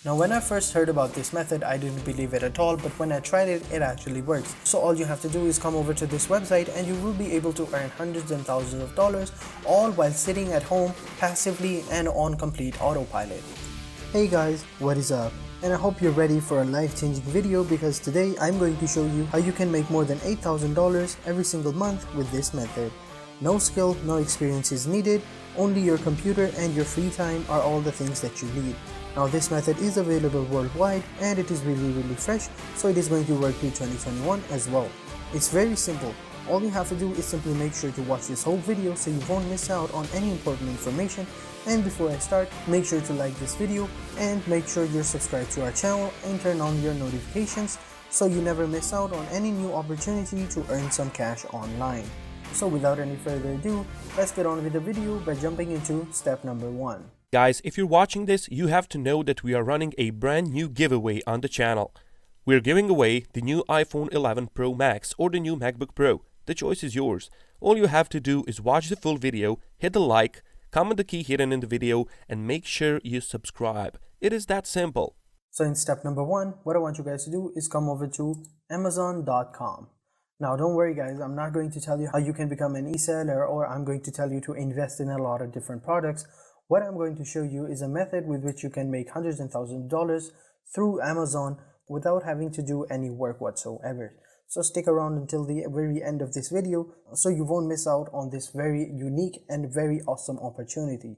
Now when I first heard about this method, I didn't believe it at all, but when I tried it, it actually works. So all you have to do is come over to this website and you will be able to earn hundreds and thousands of dollars, all while sitting at home passively and on complete autopilot. Hey guys, what is up? And I hope you're ready for a life-changing video, because today I'm going to show you how you can make more than $8,000 every single month with this method. No skill, no experience is needed, only your computer and your free time are all the things that you need. Now this method is available worldwide and it is really fresh, so it is going to work through 2021 as well. It's very simple. All you have to do is simply make sure to watch this whole video so you won't miss out on any important information. And before I start, make sure to like this video and make sure you're subscribed to our channel and turn on your notifications so you never miss out on any new opportunity to earn some cash online. So without any further ado, let's get on with the video by jumping into step number 1. Guys, if you're watching this, you have to know that we are running a brand new giveaway on the channel. We're giving away the new iPhone 11 Pro Max or the new MacBook Pro. The choice is yours. All you have to do is watch the full video, hit the like, comment the key hidden in the video, and make sure you subscribe. It is that simple. So in step number 1, what I want you guys to do is come over to Amazon.com. Now don't worry guys, I'm not going to tell you how you can become an e-seller, or I'm going to tell you to invest in a lot of different products. What I'm going to show you is a method with which you can make hundreds and thousands of dollars through Amazon without having to do any work whatsoever. So stick around until the very end of this video so you won't miss out on this very unique and very awesome opportunity.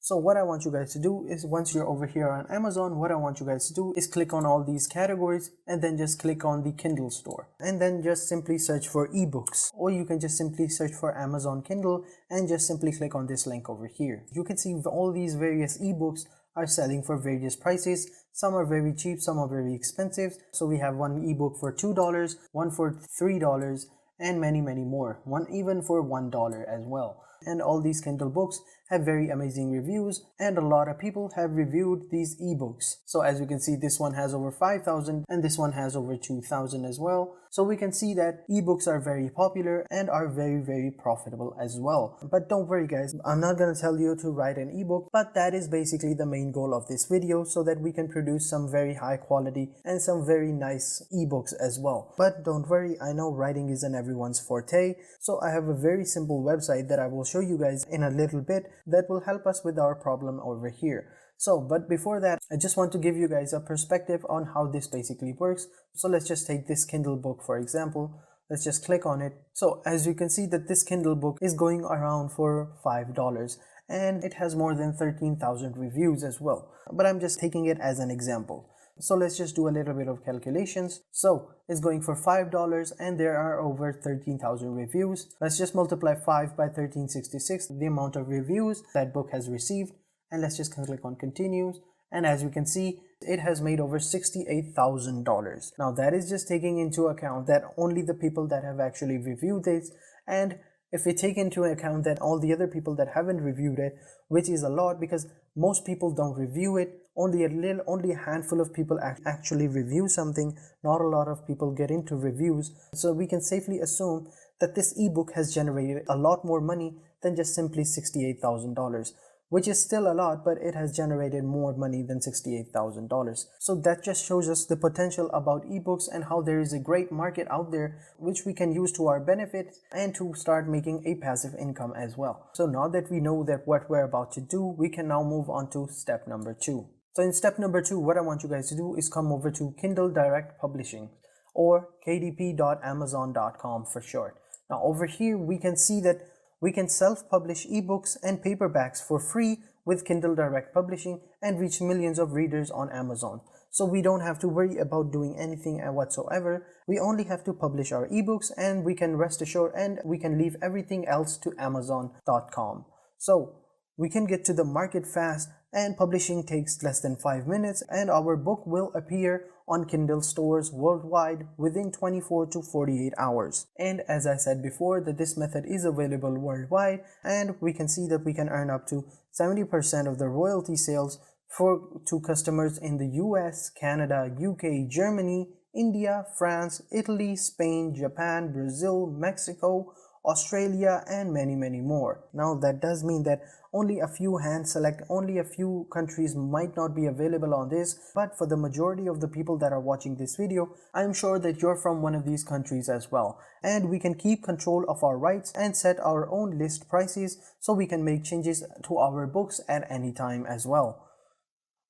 So what I want you guys to do is, once you're over here on Amazon, what I want you guys to do is click on all these categories and then just click on the Kindle store, and then just simply search for ebooks, or you can just simply search for Amazon Kindle and just simply click on this link over here. You can see all these various ebooks are selling for various prices. Some are very cheap, some are very expensive. So we have one ebook for $2, one for $3, and many more, one even for $1 as well. And all these Kindle books have very amazing reviews, and a lot of people have reviewed these ebooks. So as you can see, this one has over 5,000 and this one has over 2,000 as well. So we can see that ebooks are very popular and are very profitable as well. But don't worry guys, I'm not going to tell you to write an ebook, but that is basically the main goal of this video, so that we can produce some very high quality and some very nice ebooks as well. But don't worry, I know writing isn't everyone's forte, so I have a very simple website that I will show you guys in a little bit that will help us with our problem over here. So, but before that, I just want to give you guys a perspective on how this basically works. So let's just take this Kindle book for example. Let's just click on it. So as you can see that this Kindle book is going around for $5 and it has more than 13,000 reviews as well. But I'm just taking it as an example. So let's just do a little bit of calculations. So it's going for $5 and there are over 13,000 reviews. Let's just multiply 5 by 1366, the amount of reviews that book has received. And let's just click on continues. And as you can see, it has made over $68,000. Now that is just taking into account that only the people that have actually reviewed this, and if we take into account that all the other people that haven't reviewed it, which is a lot because most people don't review it, only a handful of people actually review something, not a lot of people get into reviews. So we can safely assume that this ebook has generated a lot more money than just simply $68,000. Which is still a lot, but it has generated more money than $68,000. So that just shows us the potential about ebooks and how there is a great market out there which we can use to our benefit and to start making a passive income as well. So now that we know that what we're about to do, we can now move on to step number 2. So in step number 2, what I want you guys to do is come over to Kindle Direct Publishing, or kdp.amazon.com for short. Now over here we can see that we can self-publish ebooks and paperbacks for free with Kindle Direct Publishing and reach millions of readers on Amazon. So we don't have to worry about doing anything whatsoever. We only have to publish our ebooks and we can rest assured, and we can leave everything else to Amazon.com. So we can get to the market fast, and publishing takes less than 5 minutes, and our book will appear on Kindle stores worldwide within 24 to 48 hours. And as I said before, that this method is available worldwide, and we can see that we can earn up to 70% of the royalty sales to customers in the US, Canada, UK, Germany, India, France, Italy, Spain, Japan, Brazil, Mexico, Australia, and many more. Now that does mean that only a few hand select, only a few countries might not be available on this, but for the majority of the people that are watching this video, I'm sure that you're from one of these countries as well, and we can keep control of our rights and set our own list prices so we can make changes to our books at any time as well.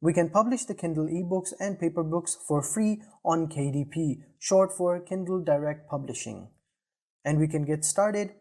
We can publish the Kindle ebooks and paper books for free on KDP, short for Kindle Direct Publishing. And we can get started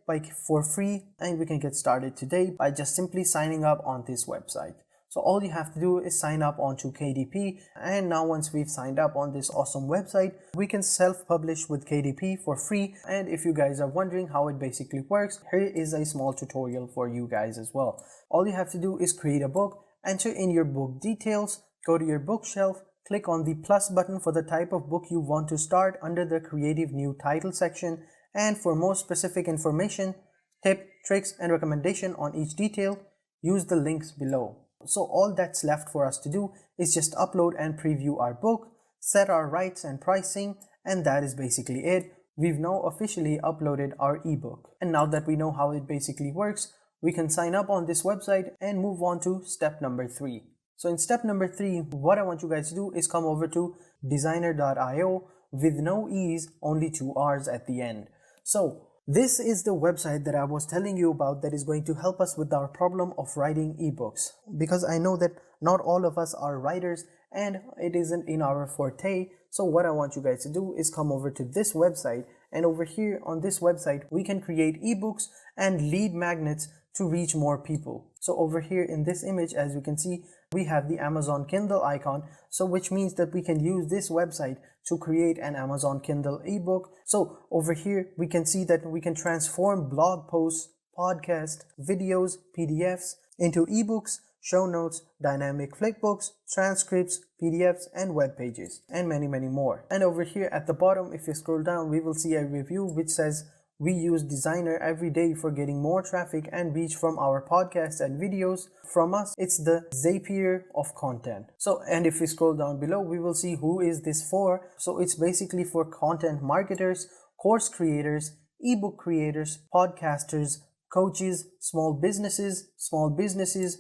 for free, and we can get started today by just simply signing up on this website. So all you have to do is sign up onto KDP, and now once we've signed up on this awesome website, we can self-publish with KDP for free. And if you guys are wondering how it basically works, here is a small tutorial for you guys as well. All you have to do is create a book, enter in your book details, go to your bookshelf, click on the plus button for the type of book you want to start under the creative new title section, and for more specific information, tip, tricks, and recommendation on each detail, use the links below. So all that's left for us to do is just upload and preview our book, set our rights and pricing, and that is basically it. We've now officially uploaded our ebook. And now that we know how it basically works, we can sign up on this website and move on to step number 3. So in step number 3, what I want you guys to do is come over to designer.io with no E's, only 2 R's at the end. So this is the website that I was telling you about that is going to help us with our problem of writing ebooks, because I know that not all of us are writers and it isn't in our forte. So what I want you guys to do is come over to this website, and over here on this website we can create ebooks and lead magnets to reach more people. So over here in this image, as you can see, we have the Amazon Kindle icon, so which means that we can use this website to create an Amazon Kindle ebook. So over here we can see that we can transform blog posts, podcasts, videos, PDFs into ebooks, show notes, dynamic flipbooks, transcripts, PDFs, and web pages, and many more. And over here at the bottom, if you scroll down, we will see a review which says, "We use Designer every day for getting more traffic and reach from our podcasts and videos. From us, it's the Zapier of content." So, and if we scroll down below, we will see who is this for. So it's basically for content marketers, course creators, ebook creators, podcasters, coaches, small businesses,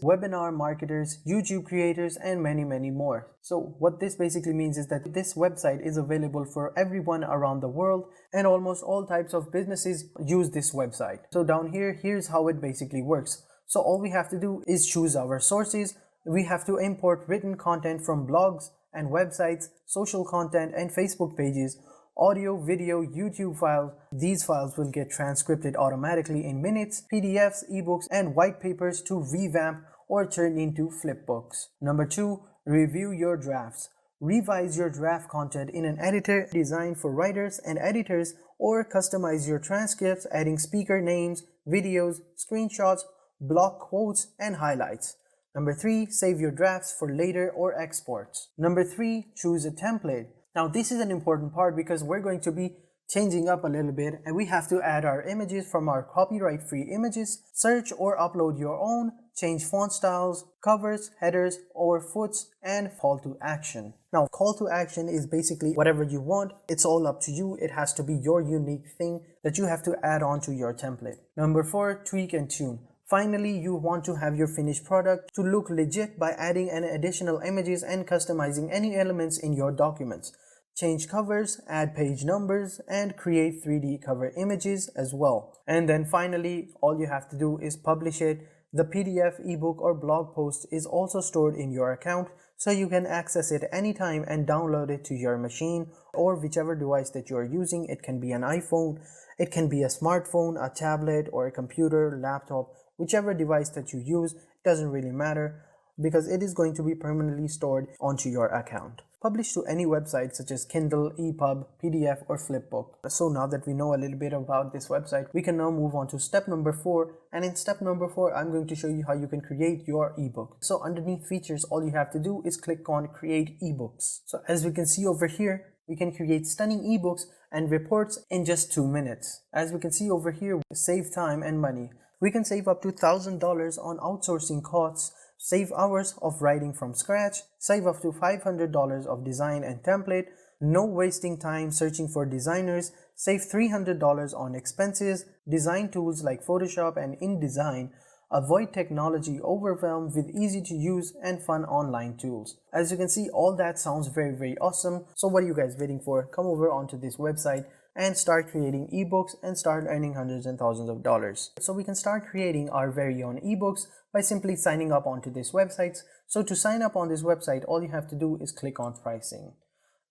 webinar marketers, YouTube creators, and many more. So what this basically means is that this website is available for everyone around the world, and almost all types of businesses use this website. So down here, here's how it basically works. So all we have to do is choose our sources. We have to import written content from blogs and websites, social content, and Facebook pages, audio, video, YouTube files. These files will get transcribed automatically in minutes, PDFs, ebooks, and white papers to revamp or turn into flipbooks. Number 2, review your drafts. Revise your draft content in an editor designed for writers and editors, or customize your transcripts, adding speaker names, videos, screenshots, block quotes, and highlights. Number 3, save your drafts for later or exports. Number 3, choose a template. Now this is an important part because we're going to be changing up a little bit, and we have to add our images from our copyright-free images, search or upload your own, change font styles, covers, headers, or foots, and call to action. Now call to action is basically whatever you want. It's all up to you. It has to be your unique thing that you have to add on to your template. Number 4, tweak and tune. Finally, you want to have your finished product to look legit by adding an additional images and customizing any elements in your documents. Change covers, add page numbers, and create 3D cover images as well. And then finally, all you have to do is publish it. The PDF, ebook, or blog post is also stored in your account, so you can access it anytime and download it to your machine or whichever device that you are using. It can be an iPhone, it can be a smartphone, a tablet, or a computer, laptop. Whichever device that you use, it doesn't really matter because it is going to be permanently stored onto your account. Publish to any website such as Kindle, EPUB, PDF, or Flipbook. So now that we know a little bit about this website, we can now move on to step number 4. And in step number 4, I'm going to show you how you can create your ebook. So underneath features, all you have to do is click on create ebooks. So as we can see over here, we can create stunning ebooks and reports in just 2 minutes. As we can see over here, save time and money. We can save up to $1,000 on outsourcing costs, save hours of writing from scratch, save up to $500 of design and template, No wasting time searching for designers, save $300 on expenses, design tools like Photoshop and InDesign, avoid technology overwhelm with easy to use and fun online tools. As you can see, all that sounds very awesome. So what are you guys waiting for? Come over onto this website and start creating ebooks and start earning hundreds and thousands of dollars. So we can start creating our very own ebooks by simply signing up onto this website. So to sign up on this website, all you have to do is click on pricing.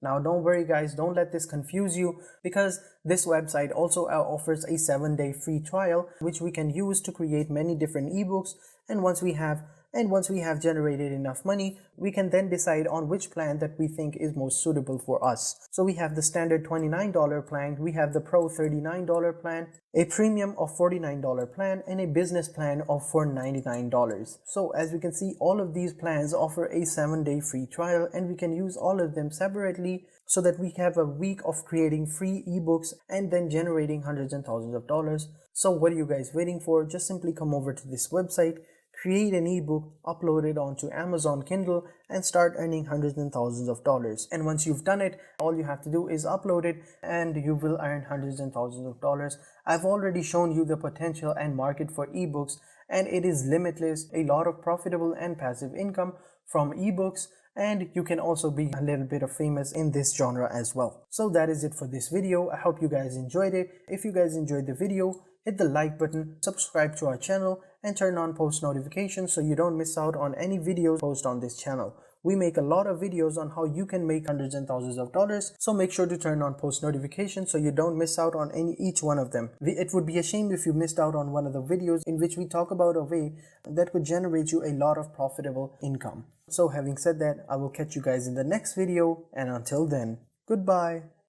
Now don't worry guys, don't let this confuse you, because this website also offers a 7-day free trial which we can use to create many different ebooks, and once we have generated enough money, we can then decide on which plan that we think is most suitable for us. So we have the standard $29 plan, we have the Pro $39 plan, a premium of $49 plan, and a business plan of $99. So as we can see, all of these plans offer a 7-day free trial, and we can use all of them separately so that we have a week of creating free ebooks and then generating hundreds and thousands of dollars. So what are you guys waiting for? Just simply come over to this website, create an ebook, upload it onto Amazon Kindle, and start earning hundreds and thousands of dollars. And once you've done it, all you have to do is upload it and you will earn hundreds and thousands of dollars. I've already shown you the potential and market for ebooks, and it is limitless. A lot of profitable and passive income from ebooks, and you can also be a little bit of famous in this genre as well. So that is it for this video. I hope you guys enjoyed it. If you guys enjoyed the video, hit the like button, subscribe to our channel, and turn on post notifications so you don't miss out on any videos posted on this channel. We make a lot of videos on how you can make hundreds and thousands of dollars, so make sure to turn on post notifications so you don't miss out on each one of them. It would be a shame if you missed out on one of the videos in which we talk about a way that could generate you a lot of profitable income. So having said that, I will catch you guys in the next video, and until then, goodbye.